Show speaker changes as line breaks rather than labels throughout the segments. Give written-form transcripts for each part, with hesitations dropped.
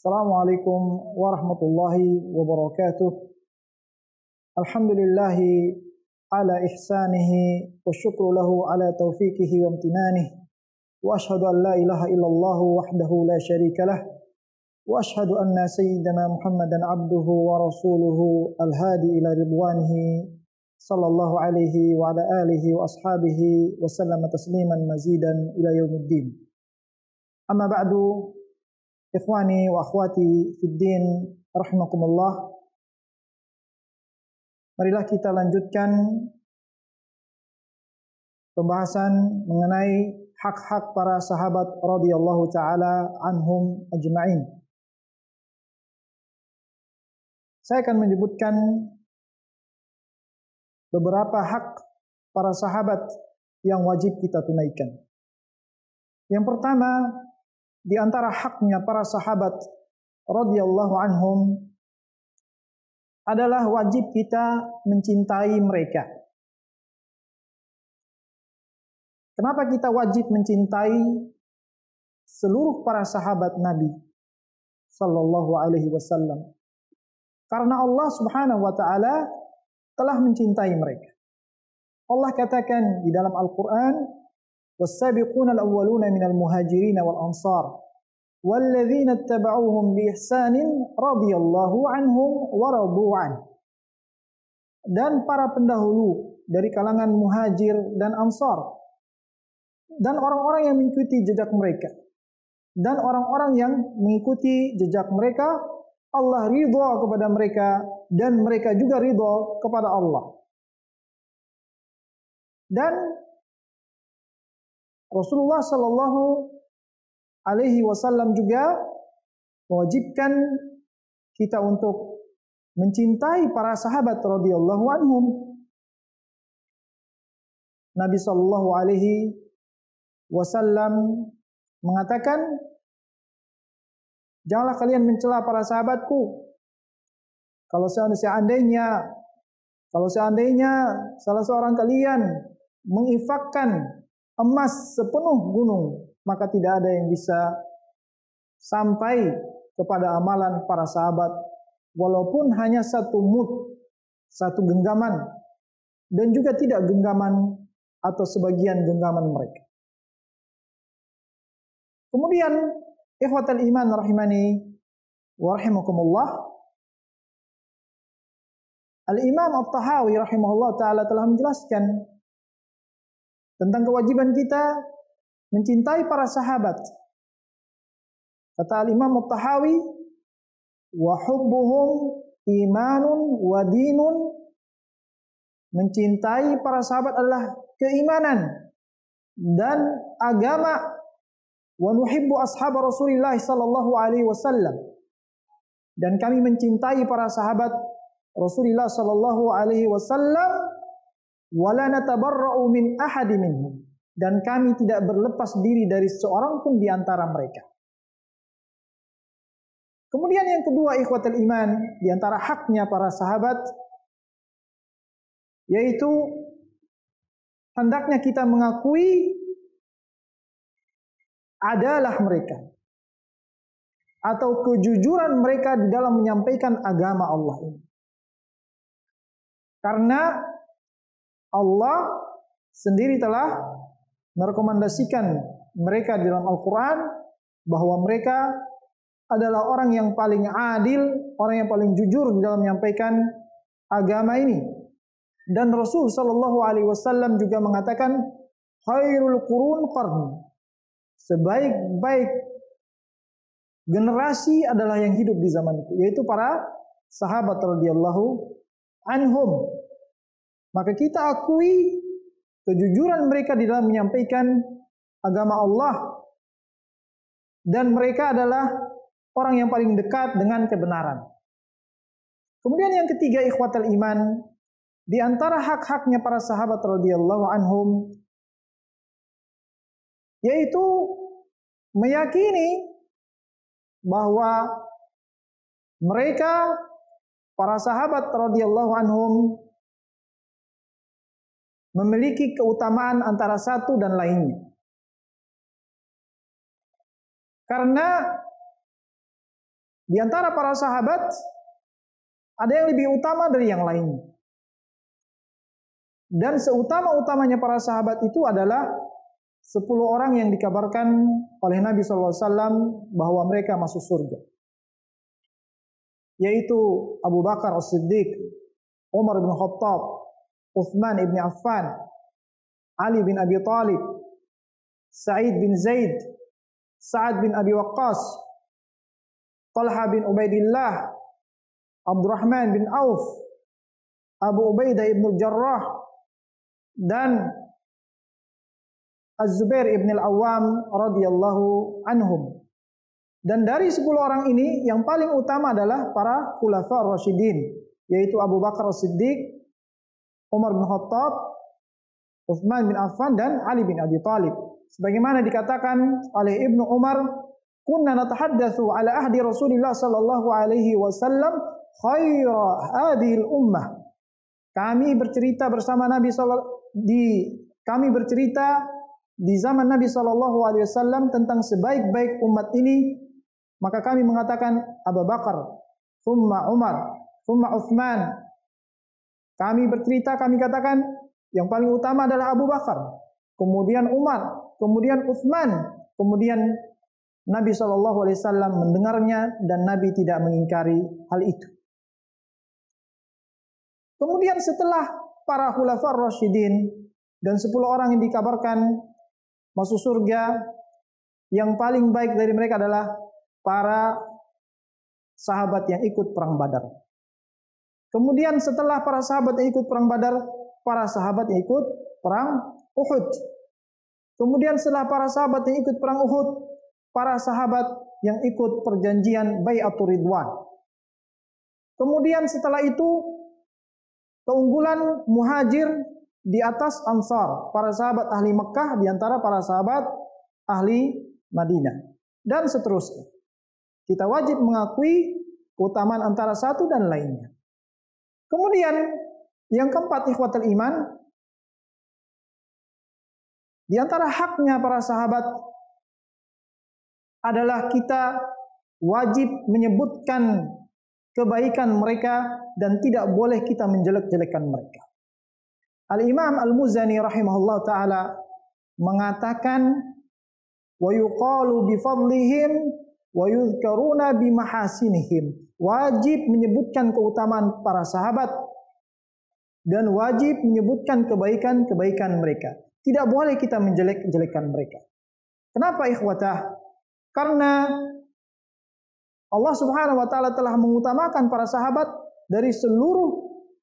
Assalamualaikum warahmatullahi wabarakatuh. Alhamdulillahi ala ihsanihi wa syukru lahu ala taufiqihi wa amtinanihi. Wa ashhadu an la ilaha illallah wahdahu la syarika lah. Wa ashhadu anna sayyidana Muhammadan abduhu wa rasuluhu al-hadi ila ridwanihi sallallahu alaihi wa ala alihi wa ashabihi wa sallama tasliman mazidan ila yaumiddin. Amma ba'du. Ikhwani wa akhwati fid din rahimakumullah. Marilah kita lanjutkan pembahasan mengenai hak-hak para sahabat radhiyallahu taala anhum ajma'in. Saya akan menyebutkan beberapa hak para sahabat yang wajib kita tunaikan. Yang pertama, di antara haknya para sahabat radhiyallahu anhum adalah wajib kita mencintai mereka. Kenapa kita wajib mencintai seluruh para sahabat Nabi sallallahu alaihi wasallam? Karena Allah Subhanahu wa taala telah mencintai mereka. Allah katakan di dalam Al-Qur'an, والسابقون الأولون من المهاجرين والأنصار والذين اتبعوهم بإحسان رضي الله عنهم ورضوا عنه. Dan para pendahulu dari kalangan muhajir dan ansar, dan orang-orang yang mengikuti jejak mereka, dan orang-orang yang mengikuti jejak mereka, Allah ridha kepada mereka dan mereka juga ridha kepada Allah. Dan Rasulullah Sallallahu Alaihi Wasallam juga mewajibkan kita untuk mencintai para sahabat radhiyallahu anhum. Nabi Sallallahu Alaihi Wasallam mengatakan, janganlah kalian mencela para sahabatku. Kalau seandainya salah seorang kalian menginfakkan emas sepenuh gunung, maka tidak ada yang bisa sampai kepada amalan para sahabat, walaupun hanya satu mud, satu genggaman, dan juga tidak genggaman atau sebagian genggaman mereka. Kemudian, ikhwatal iman rahimani wa rahimakumullah, Al-Imam At-Tahawi rahimahullah ta'ala telah menjelaskan tentang kewajiban kita mencintai para sahabat. Kata Al-Imam At-Tahawi, wa hubbuhum imanun wa dinun. Mencintai para sahabat adalah keimanan dan agama. Wa nuhibbu ashab Rasulillah sallallahu alaihi wasallam. Dan kami mencintai para sahabat Rasulullah sallallahu alaihi wasallam. Wala natabarra'u min ahadi minhum, dan kami tidak berlepas diri dari seorang pun di antara mereka. Kemudian yang kedua, ikhwatul iman, di antara haknya para sahabat, yaitu hendaknya kita mengakui adalah mereka, atau kejujuran mereka di dalam menyampaikan agama Allah ini. Karena Allah sendiri telah merekomendasikan mereka di dalam Al-Quran bahwa mereka adalah orang yang paling adil, orang yang paling jujur di dalam menyampaikan agama ini. Dan Rasul Sallallahu Alaihi Wasallam juga mengatakan, khairul qurun qarni, sebaik-baik generasi adalah yang hidup di zamanku, yaitu para sahabat radhiyallahu anhum. Maka kita akui kejujuran mereka di dalam menyampaikan agama Allah, dan mereka adalah orang yang paling dekat dengan kebenaran. Kemudian yang ketiga, ikhwatal iman, di antara hak-haknya para sahabat radhiyallahu anhum, yaitu meyakini bahwa mereka, para sahabat radhiyallahu anhum, memiliki keutamaan antara satu dan lainnya. Karena Di antara para sahabat ada yang lebih utama dari yang lainnya. Dan seutama-utamanya para sahabat itu adalah 10 orang yang dikabarkan oleh Nabi SAW bahwa mereka masuk surga. Yaitu Abu Bakar As-Siddiq, Umar bin Khattab, Uthman bin Affan, Ali bin Abi Talib, Sa'id bin Zaid, Sa'ad bin Abi Waqqas, Talha bin Ubaidillah, Abdurrahman bin Auf, Abu Ubaidah ibn Jarrah, dan Az-Zubair ibn al-Awwam radhiyallahu anhum. Dan dari 10 orang ini yang paling utama adalah para khulafa ar-rasyidin, yaitu Abu Bakar As-Siddiq, Umar bin Khattab, Uthman bin Affan, dan Ali bin Abi Talib. Sebagaimana dikatakan oleh Ibnu Umar, "Kunna natahaddatsu ala ahdi Rasulillah sallallahu alaihi wasallam khaira hadhil ummah." Kami bercerita bersama Nabi di zaman Nabi sallallahu alaihi wasallam tentang sebaik-baik umat ini, maka kami mengatakan Abu Bakar, thumma Umar, thumma Uthman. Kami bercerita, kami katakan yang paling utama adalah Abu Bakar, kemudian Umar, kemudian Uthman, kemudian Nabi sallallahu alaihi wasallam mendengarnya dan Nabi tidak mengingkari hal itu. Kemudian setelah para khulafa ar-rasyidin dan 10 orang yang dikabarkan masuk surga, yang paling baik dari mereka adalah para sahabat yang ikut perang Badar. Kemudian setelah para sahabat yang ikut perang Badar, para sahabat yang ikut perang Uhud. Kemudian setelah para sahabat yang ikut perang Uhud, para sahabat yang ikut perjanjian Bai'atur Ridwan. Kemudian setelah itu keunggulan Muhajir di atas Ansar, para sahabat ahli Mekah di antara para sahabat ahli Madinah, dan seterusnya. Kita wajib mengakui keutamaan antara satu dan lainnya. Kemudian yang keempat, ikhwatul iman, di antara haknya para sahabat adalah kita wajib menyebutkan kebaikan mereka dan tidak boleh kita menjelek-jelekan mereka. Al-Imam Al-Muzani rahimahullah ta'ala mengatakan, wa yuqalu bifadlihim wa yudhkaruna bimahasinihim. Wajib menyebutkan keutamaan para sahabat dan wajib menyebutkan kebaikan-kebaikan mereka. Tidak boleh kita menjelek-jelekan mereka. Kenapa ikhwatah? Karena Allah Subhanahu wa taala telah mengutamakan para sahabat dari seluruh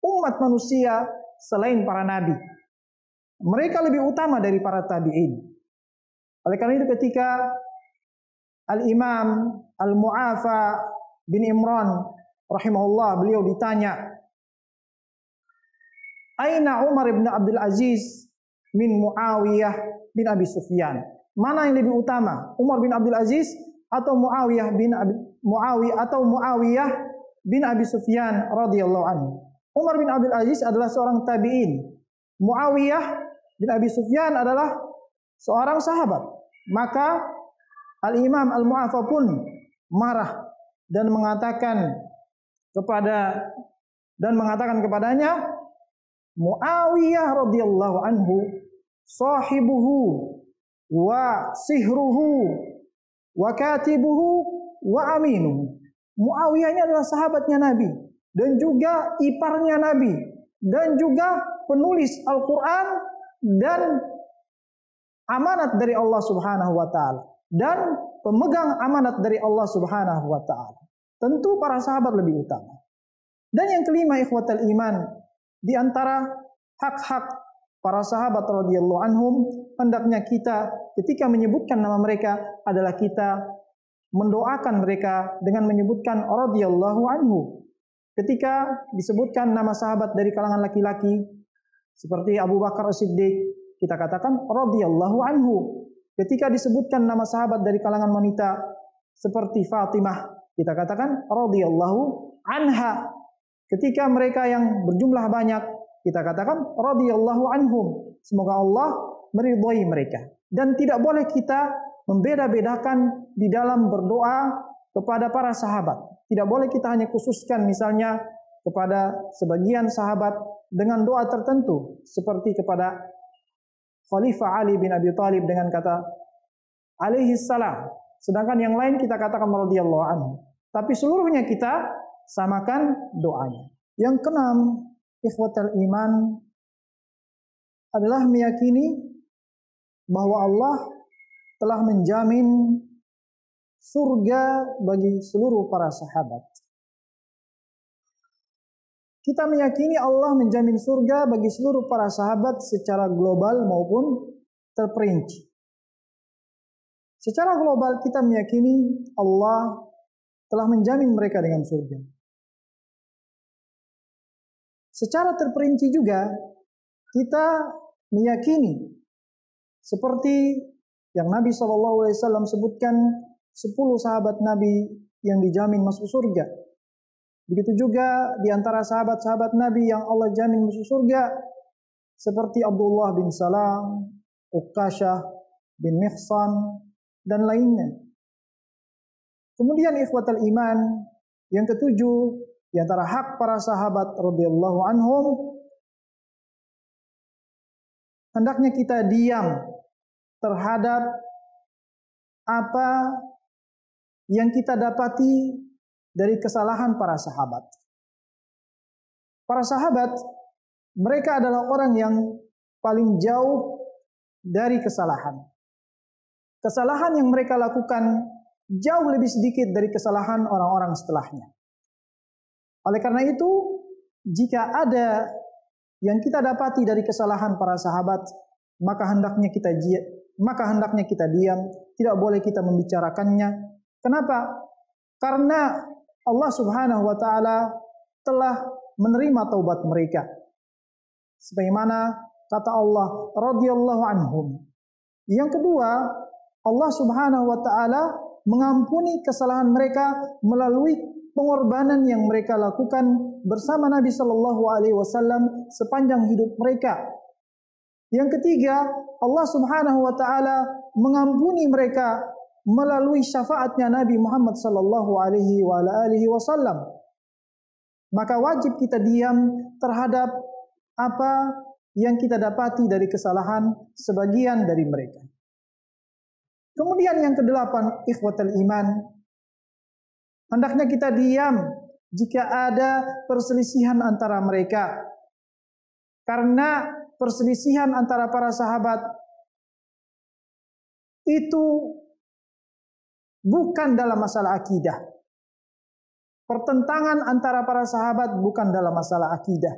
umat manusia selain para nabi. Mereka lebih utama dari para tabi'in. Oleh karena itu ketika Al-Imam Al-Mu'afa bin Imran rahimahullah, beliau ditanya, "Aina Umar bin Abdul Aziz min Muawiyah bin Abi Sufyan?" Mana yang lebih utama, Umar bin Abdul Aziz atau Muawiyah bin Abi Sufyan radhiyallahu anhu? Umar bin Abdul Aziz adalah seorang tabi'in. Muawiyah bin Abi Sufyan adalah seorang sahabat. Maka Al-Imam Al-Mu'afa pun marah dan mengatakan kepadanya, Muawiyah radhiyallahu anhu sahibuhu wa sihruhu wa katibuhu wa aminuhu. Muawiyah ini adalah sahabatnya Nabi dan juga iparnya Nabi dan juga penulis Al-Quran dan amanat dari Allah Subhanahu wa taala dan pemegang amanat dari Allah Subhanahu wa taala. Tentu para sahabat lebih utama. Dan yang kelima, ikhwatal iman, di antara hak-hak para sahabat radhiyallahu anhum, hendaknya kita ketika menyebutkan nama mereka adalah kita mendoakan mereka dengan menyebutkan radhiyallahu anhu. Ketika disebutkan nama sahabat dari kalangan laki-laki seperti Abu Bakar As-Siddiq, kita katakan radhiyallahu anhu. Ketika disebutkan nama sahabat dari kalangan wanita seperti Fatimah, kita katakan radhiyallahu anha. Ketika mereka yang berjumlah banyak, kita katakan radhiyallahu anhum. Semoga Allah meridhai mereka. Dan tidak boleh kita membeda-bedakan di dalam berdoa kepada para sahabat. Tidak boleh kita hanya khususkan misalnya kepada sebagian sahabat dengan doa tertentu seperti kepada Khalifah Ali bin Abi Thalib dengan kata alaihi salam. Sedangkan yang lain kita katakan radhiyallahu anhu. Tapi seluruhnya kita samakan doanya. Yang keenam, ikhwatal iman adalah meyakini bahwa Allah telah menjamin surga bagi seluruh para sahabat. Kita meyakini Allah menjamin surga bagi seluruh para sahabat secara global maupun terperinci. Secara global kita meyakini Allah telah menjamin mereka dengan surga. Secara terperinci juga kita meyakini seperti yang Nabi SAW sebutkan 10 sahabat Nabi yang dijamin masuk surga. Begitu juga di antara sahabat-sahabat Nabi yang Allah jamin masuk surga seperti Abdullah bin Salam, Uqashah bin Mihsan dan lainnya. Kemudian ikhwatal iman yang ketujuh di antara hak para sahabat radhiyallahu anhum, hendaknya kita diam terhadap apa yang kita dapati dari kesalahan para sahabat. Para sahabat, mereka adalah orang yang paling jauh dari kesalahan. Kesalahan yang mereka lakukan jauh lebih sedikit dari kesalahan orang-orang setelahnya. Oleh karena itu, jika ada yang kita dapati dari kesalahan para sahabat, maka hendaknya kita diam, tidak boleh kita membicarakannya. Kenapa? Karena Allah Subhanahu wa taala telah menerima taubat mereka. Sebagaimana kata Allah radhiyallahu anhum. Yang kedua, Allah Subhanahu wa taala mengampuni kesalahan mereka melalui pengorbanan yang mereka lakukan bersama Nabi sallallahu alaihi wasallam sepanjang hidup mereka. Yang ketiga, Allah Subhanahu wa taala mengampuni mereka melalui syafaatnya Nabi Muhammad sallallahu alaihi wasallam. Maka wajib kita diam terhadap apa yang kita dapati dari kesalahan sebagian dari mereka. Kemudian yang kedelapan, ikhwatal iman, hendaknya kita diam jika ada perselisihan antara mereka. Karena perselisihan antara para sahabat itu bukan dalam masalah akidah. Pertentangan antara para sahabat bukan dalam masalah akidah.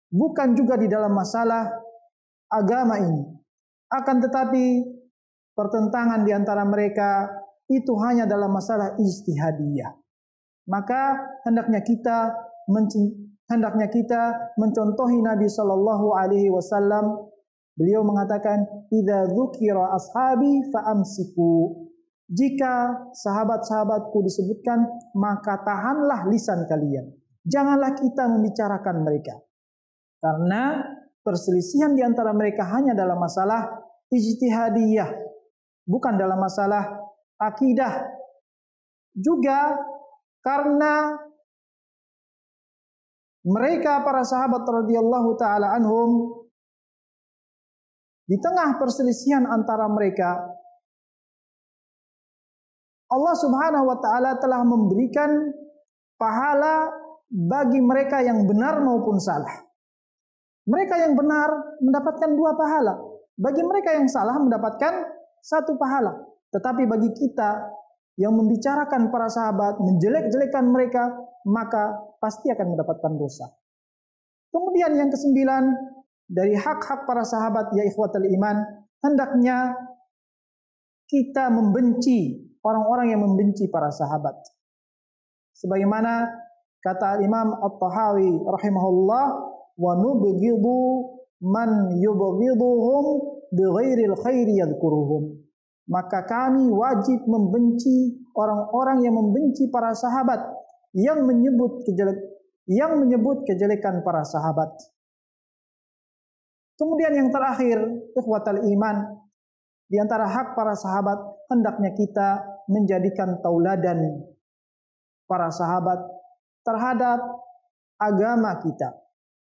Bukan juga di dalam masalah agama ini. Akan tetapi pertentangan di antara mereka itu hanya dalam masalah ijtihadiyah. Maka hendaknya kita mencontohi Nabi sallallahu alaihi wasallam. Beliau mengatakan, "Idza dzukira ashabi fa'amsiku." Jika sahabat-sahabatku disebutkan, maka tahanlah lisan kalian. Janganlah kita membicarakan mereka. Karena perselisihan di antara mereka hanya dalam masalah ijtihadiyah, bukan dalam masalah akidah. Juga karena mereka para sahabat radhiyallahu taala anhum, di tengah perselisihan antara mereka, Allah Subhanahu wa taala telah memberikan pahala bagi mereka yang benar maupun salah. Mereka yang benar mendapatkan 2 pahala. Bagi mereka yang salah mendapatkan 1 pahala. Tetapi bagi kita yang membicarakan para sahabat, menjelek-jelekan mereka, maka pasti akan mendapatkan dosa. Kemudian yang ke-9, dari hak-hak para sahabat ya ikhwatul iman, hendaknya kita membenci orang-orang yang membenci para sahabat. Sebagaimana kata Imam At-Tahawi rahimahullah, wa nubghidu man yubghiduhum bighairil khairi yadhkuruhum. Maka kami wajib membenci orang-orang yang membenci para sahabat, yang menyebut kejelekan para sahabat. Kemudian yang terakhir, ikhwatal iman, di antara hak para sahabat hendaknya kita menjadikan tauladan para sahabat terhadap agama kita.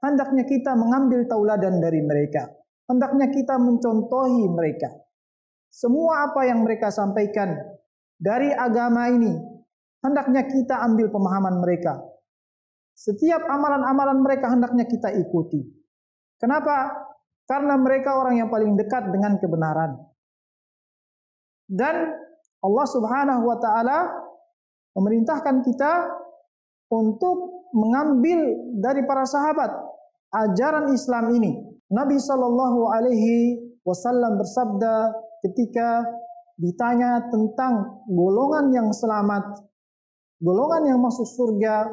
Hendaknya kita mengambil tauladan dari mereka. Hendaknya kita mencontohi mereka. Semua apa yang mereka sampaikan dari agama ini, hendaknya kita ambil pemahaman mereka. Setiap amalan-amalan mereka hendaknya kita ikuti. Kenapa? Karena mereka orang yang paling dekat dengan kebenaran. Dan Allah Subhanahu wa taala memerintahkan kita untuk mengambil dari para sahabat ajaran Islam ini. Nabi sallallahu alaihi wasallam bersabda ketika ditanya tentang golongan yang selamat, golongan yang masuk surga,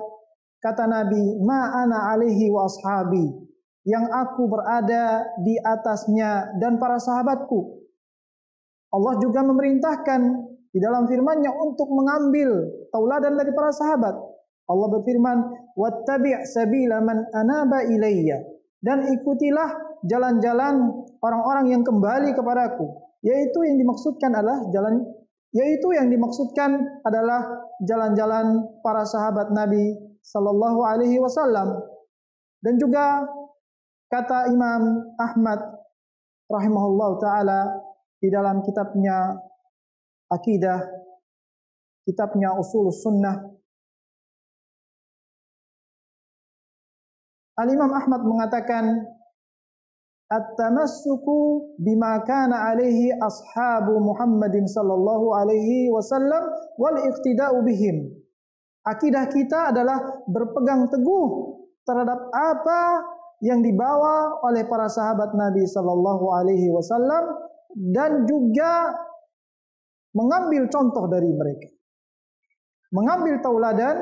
kata Nabi, "Ma ana alaihi wa ashabi," yang aku berada di atasnya dan para sahabatku. Allah juga memerintahkan di dalam firman-Nya untuk mengambil tauladan dari para sahabat. Allah berfirman, "Wattabi' sabila man anaba ilayya," dan ikutilah jalan-jalan orang-orang yang kembali kepadaku. Yaitu yang dimaksudkan adalah jalan-jalan para sahabat Nabi sallallahu alaihi wasallam. Dan juga kata Imam Ahmad rahimahullah taala di dalam kitabnya Akidah, kitabnya Ushulus Sunnah, Al-Imam Ahmad mengatakan, "At-tamassuku bima kana alaihi ashabu Muhammadin sallallahu alaihi wasallam wal iqtida'u bihim." Akidah kita adalah berpegang teguh terhadap apa yang dibawa oleh para sahabat Nabi sallallahu alaihi wasallam dan juga mengambil contoh dari mereka. Mengambil tauladan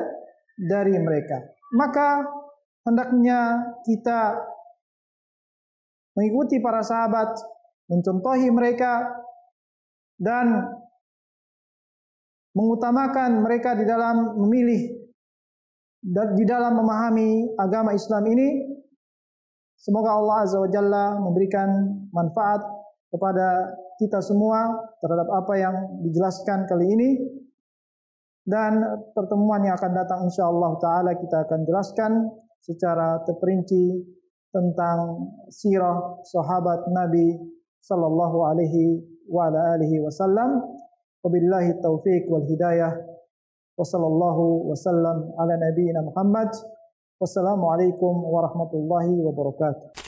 dari mereka. Maka hendaknya kita mengikuti para sahabat, mencontohi mereka, dan mengutamakan mereka di dalam memilih dan di dalam memahami agama Islam ini. Semoga Allah Azza wa Jalla memberikan manfaat kepada kita semua terhadap apa yang dijelaskan kali ini. Dan pertemuan yang akan datang insyaallah ta'ala kita akan jelaskan secara terperinci tentang sirah sahabat Nabi sallallahu alaihi wa ala alihi wasallam. Wabillahi taufiq wal hidayah. Wa sallallahu wasallam ala nabiyyina Muhammad. Wassalamualaikum warahmatullahi wabarakatuh.